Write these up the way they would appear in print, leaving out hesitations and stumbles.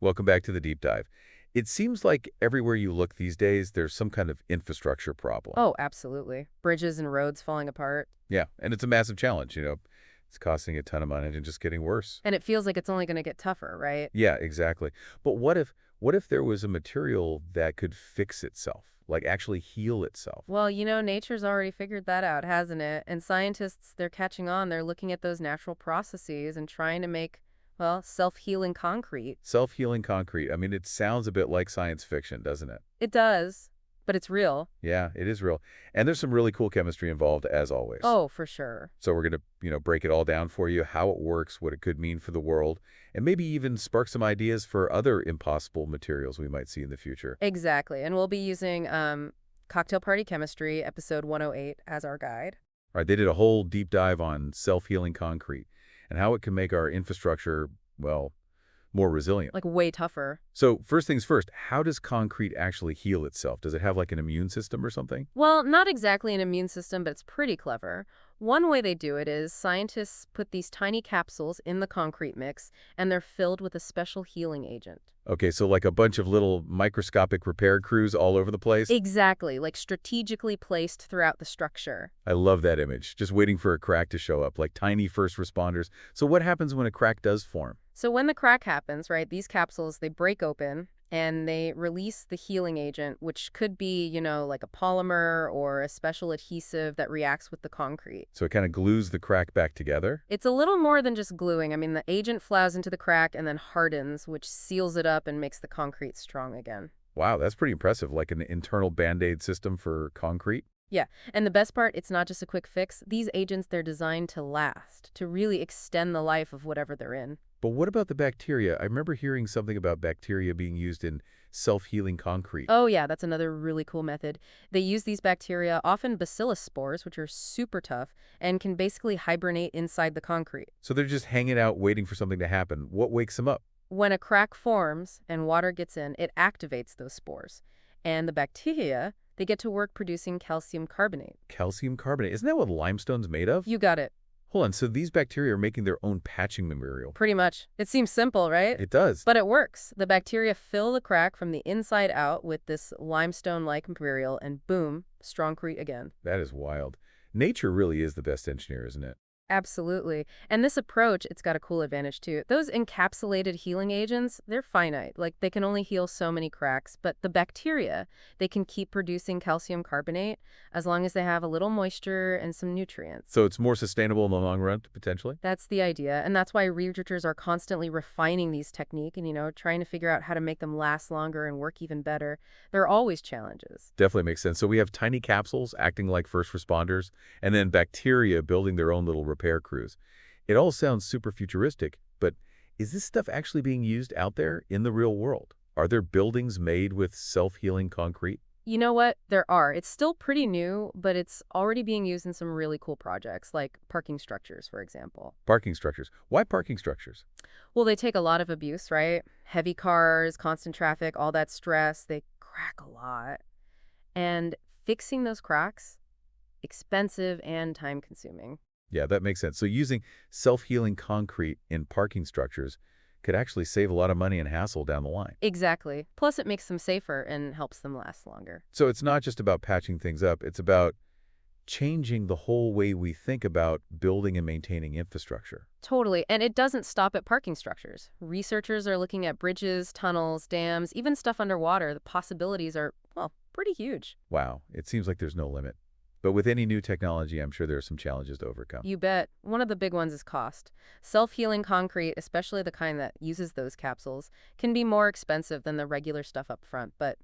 Welcome back to the deep dive. It seems like everywhere you look these days, there's some kind of infrastructure problem. Oh, absolutely. Bridges and roads falling apart. Yeah, and it's a massive challenge. It's costing a ton of money and just getting worse. And it feels like it's only going to get tougher, right? Yeah, exactly. But what if there was a material that could fix itself, like actually heal itself? Well, nature's already figured that out, hasn't it? And scientists, they're catching on. They're looking at those natural processes and trying to make, well, self-healing concrete. Self-healing concrete. I mean, it sounds a bit like science fiction, doesn't it? It does, but it's real. Yeah, it is real. And there's some really cool chemistry involved as always. Oh, for sure. So we're going to, break it all down for you, how it works, what it could mean for the world, and maybe even spark some ideas for other impossible materials we might see in the future. Exactly. And we'll be using Cocktail Party Chemistry, episode 108, as our guide. All right, they did a whole deep dive on self-healing concrete and how it can make our infrastructure, well, more resilient. Like way tougher. So first things first, how does concrete actually heal itself? Does it have like an immune system or something? Well, not exactly an immune system, but it's pretty clever. One way they do it is scientists put these tiny capsules in the concrete mix, and they're filled with a special healing agent. Okay, so like a bunch of little microscopic repair crews all over the place? Exactly, like strategically placed throughout the structure. I love that image, just waiting for a crack to show up, like tiny first responders. So what happens when a crack does form? So when the crack happens, right, these capsules, they break open and they release the healing agent, which could be, like a polymer or a special adhesive that reacts with the concrete. So it kind of glues the crack back together? It's a little more than just gluing. I mean, the agent flows into the crack and then hardens, which seals it up and makes the concrete strong again. Wow, that's pretty impressive, like an internal Band-Aid system for concrete. Yeah, and the best part, it's not just a quick fix. These agents, they're designed to last, to really extend the life of whatever they're in. But what about the bacteria? I remember hearing something about bacteria being used in self-healing concrete. Oh yeah, that's another really cool method. They use these bacteria, often bacillus spores, which are super tough, and can basically hibernate inside the concrete. So they're just hanging out waiting for something to happen. What wakes them up? When a crack forms and water gets in, it activates those spores. And the bacteria, they get to work producing calcium carbonate. Calcium carbonate. Isn't that what limestone's made of? You got it. Hold on, so these bacteria are making their own patching material. Pretty much. It seems simple, right? It does. But it works. The bacteria fill the crack from the inside out with this limestone-like material, and boom, strongcrete again. That is wild. Nature really is the best engineer, isn't it? Absolutely. And this approach, it's got a cool advantage too. Those encapsulated healing agents, they're finite. Like they can only heal so many cracks, but the bacteria, they can keep producing calcium carbonate as long as they have a little moisture and some nutrients. So it's more sustainable in the long run, potentially? That's the idea. And that's why researchers are constantly refining these techniques and, trying to figure out how to make them last longer and work even better. There are always challenges. Definitely makes sense. So we have tiny capsules acting like first responders, and then bacteria building their own little repair crews. It all sounds super futuristic, but is this stuff actually being used out there in the real world? Are there buildings made with self-healing concrete? You know what? There are. It's still pretty new, but it's already being used in some really cool projects, like parking structures, for example. Parking structures. Why parking structures? Well, they take a lot of abuse, right? Heavy cars, constant traffic, all that stress, they crack a lot. And fixing those cracks, expensive and time-consuming. Yeah, that makes sense. So using self-healing concrete in parking structures could actually save a lot of money and hassle down the line. Exactly. Plus, it makes them safer and helps them last longer. So it's not just about patching things up, it's about changing the whole way we think about building and maintaining infrastructure. Totally. And it doesn't stop at parking structures. Researchers are looking at bridges, tunnels, dams, even stuff underwater. The possibilities are, well, pretty huge. Wow, it seems like there's no limit. But with any new technology, I'm sure there are some challenges to overcome. You bet. One of the big ones is cost. Self-healing concrete, especially the kind that uses those capsules, can be more expensive than the regular stuff up front. But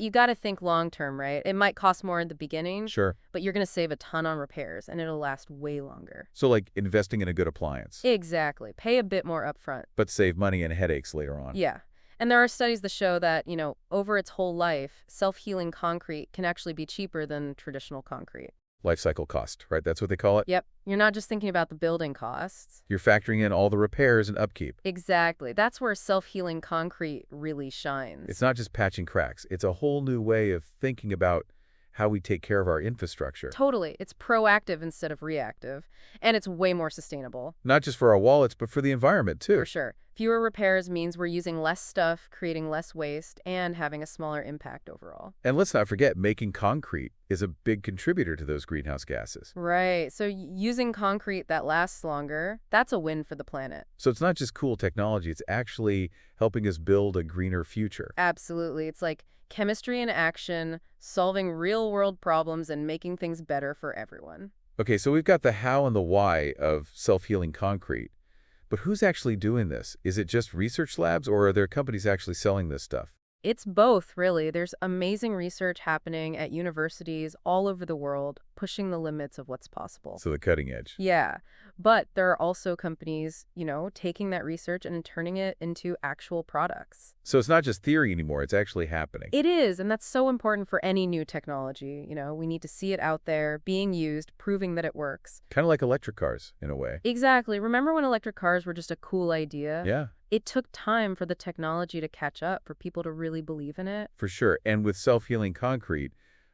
you got to think long-term, right? It might cost more in the beginning, Sure. but you're going to save a ton on repairs, and it'll last way longer. So like investing in a good appliance, Exactly. Pay a bit more upfront. but save money and headaches later on. Yeah. And there are studies that show that, over its whole life, self-healing concrete can actually be cheaper than traditional concrete. Life cycle cost, right? That's what they call it? Yep. You're not just thinking about the building costs. You're factoring in all the repairs and upkeep. Exactly. That's where self-healing concrete really shines. It's not just patching cracks. It's a whole new way of thinking about how we take care of our infrastructure. Totally. It's proactive instead of reactive. And it's way more sustainable. Not just for our wallets, but for the environment, too. For sure. If Fewer repairs means we're using less stuff, creating less waste, and having a smaller impact overall. And let's not forget, making concrete is a big contributor to those greenhouse gases. Right, so using concrete that lasts longer, that's a win for the planet. So it's not just cool technology, it's actually helping us build a greener future. Absolutely. It's like chemistry in action, solving real-world problems and making things better for everyone. Okay, so we've got the how and the why of self-healing concrete. But who's actually doing this? Is it just research labs, or are there companies actually selling this stuff? It's both, really. There's amazing research happening at universities all over the world, pushing the limits of what's possible. So the cutting edge. Yeah, but there are also companies, taking that research and turning it into actual products. So it's not just theory anymore, it's actually happening. It is, and that's so important for any new technology. We need to see it out there, being used, proving that it works. Kind of like electric cars, in a way. Exactly. Remember when electric cars were just a cool idea? Yeah, It took time for the technology to catch up, for people to really believe in it. for sure. And with self-healing concrete,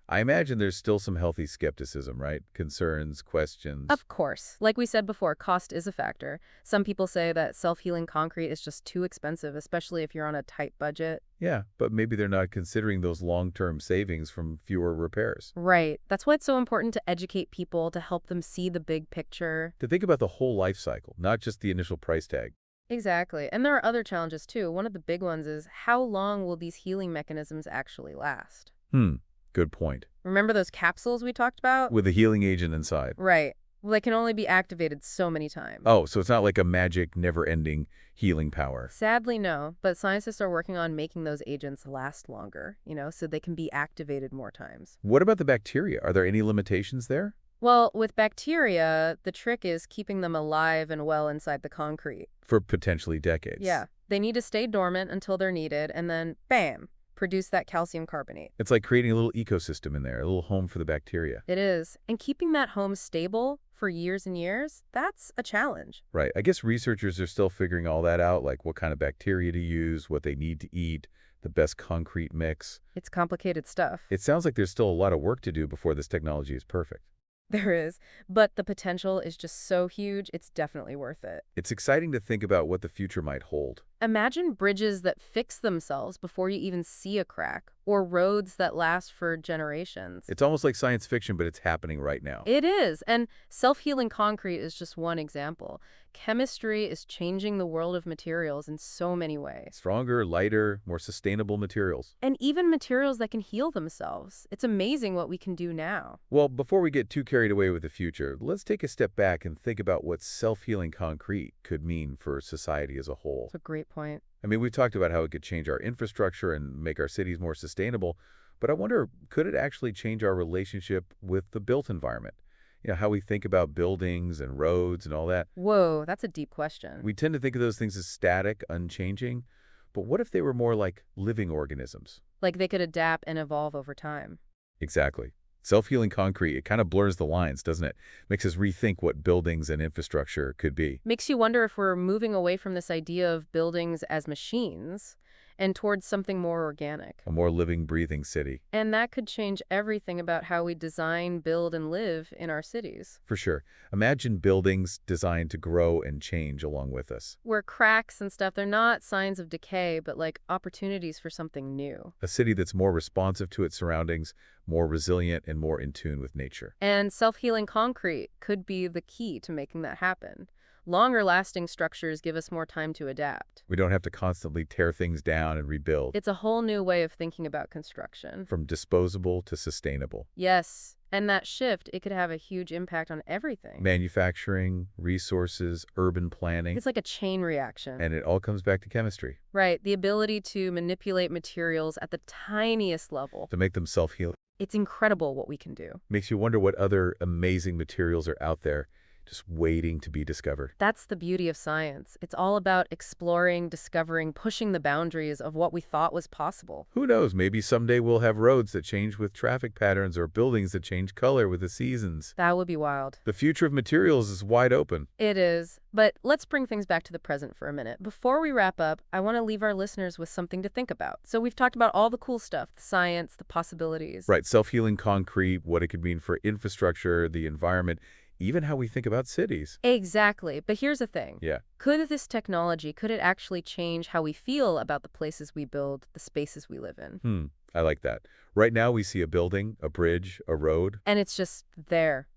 I imagine there's still some healthy skepticism, right? Concerns, questions. Of course. Like we said before, cost is a factor. Some people say that self-healing concrete is just too expensive, especially if you're on a tight budget. Yeah, but maybe they're not considering those long-term savings from fewer repairs. Right. That's why it's so important to educate people, to help them see the big picture. To think about the whole life cycle, not just the initial price tag. Exactly. And there are other challenges too. One of the big ones is how long will these healing mechanisms actually last? Good point. Remember those capsules we talked about? With a healing agent inside. Right. Well, they can only be activated so many times. Oh, so it's not like a magic, never-ending healing power. Sadly, no. But scientists are working on making those agents last longer, so they can be activated more times. What about the bacteria? Are there any limitations there? Well, with bacteria, the trick is keeping them alive and well inside the concrete. For potentially decades. Yeah. They need to stay dormant until they're needed, and then, bam, produce that calcium carbonate. It's like creating a little ecosystem in there, a little home for the bacteria. It is. And keeping that home stable for years and years, that's a challenge. Right. I guess researchers are still figuring all that out, like what kind of bacteria to use, what they need to eat, the best concrete mix. It's complicated stuff. It sounds like there's still a lot of work to do before this technology is perfect. There is. But the potential is just so huge, it's definitely worth it. It's exciting to think about what the future might hold. Imagine bridges that fix themselves before you even see a crack, or roads that last for generations. It's almost like science fiction, but it's happening right now. It is, and self-healing concrete is just one example. Chemistry is changing the world of materials in so many ways. Stronger, lighter, more sustainable materials. And even materials that can heal themselves. It's amazing what we can do now. Well, before we get too carried away with the future, let's take a step back and think about what self-healing concrete could mean for society as a whole. It's a great point. I mean, we've talked about how it could change our infrastructure and make our cities more sustainable, but I wonder, could it actually change our relationship with the built environment? How we think about buildings and roads and all that. Whoa, that's a deep question. We tend to think of those things as static, unchanging, but what if they were more like living organisms? Like they could adapt and evolve over time. Exactly. Self-healing concrete, it kind of blurs the lines, doesn't it? Makes us rethink what buildings and infrastructure could be. Makes you wonder if we're moving away from this idea of buildings as machines and towards something more organic. A more living, breathing city. And that could change everything about how we design, build, and live in our cities. For sure. Imagine buildings designed to grow and change along with us. Where cracks and stuff, they're not signs of decay, but like opportunities for something new. A city that's more responsive to its surroundings, more resilient, and more in tune with nature. And self-healing concrete could be the key to making that happen. Longer-lasting structures give us more time to adapt. We don't have to constantly tear things down and rebuild. It's a whole new way of thinking about construction. From disposable to sustainable. Yes, and that shift, it could have a huge impact on everything. Manufacturing, resources, urban planning. It's like a chain reaction. And it all comes back to chemistry. Right, the ability to manipulate materials at the tiniest level. To make them self-healing. It's incredible what we can do. Makes you wonder what other amazing materials are out there just waiting to be discovered. That's the beauty of science. It's all about exploring, discovering, pushing the boundaries of what we thought was possible. Who knows, maybe someday we'll have roads that change with traffic patterns or buildings that change color with the seasons. That would be wild. The future of materials is wide open. It is. But let's bring things back to the present for a minute. Before we wrap up, I want to leave our listeners with something to think about. So we've talked about all the cool stuff, the science, the possibilities. Right, self-healing concrete, what it could mean for infrastructure, the environment, even how we think about cities. Exactly. But here's the thing. Yeah. Could this technology, could it actually change how we feel about the places we build, the spaces we live in? I like that. Right now we see a building, a bridge, a road. And it's just there.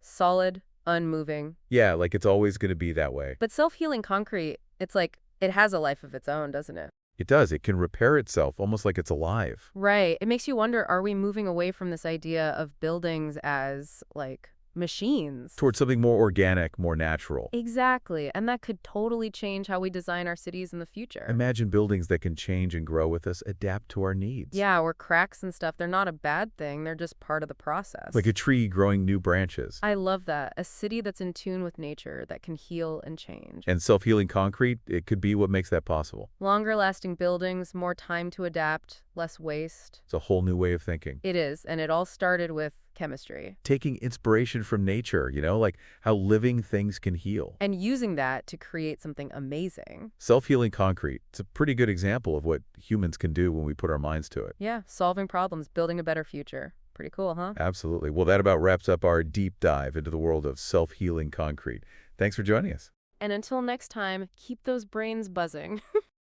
Solid, unmoving. Yeah, like it's always going to be that way. But self-healing concrete, it's like it has a life of its own, doesn't it? It does. It can repair itself, almost like it's alive. Right. It makes you wonder, are we moving away from this idea of buildings as, like, machines? Towards something more organic, more natural. Exactly. And that could totally change how we design our cities in the future. Imagine buildings that can change and grow with us, adapt to our needs. Yeah, or cracks and stuff, they're not a bad thing. They're just part of the process. Like a tree growing new branches. I love that. A city that's in tune with nature, that can heal and change. And self-healing concrete, it could be what makes that possible. Longer lasting buildings, more time to adapt, less waste. It's a whole new way of thinking. It is, and it all started with chemistry. Taking inspiration from nature, like how living things can heal. And using that to create something amazing. Self-healing concrete, it's a pretty good example of what humans can do when we put our minds to it. Yeah, solving problems, building a better future. Pretty cool, huh? Absolutely. Well, that about wraps up our deep dive into the world of self-healing concrete. Thanks for joining us. And until next time, keep those brains buzzing.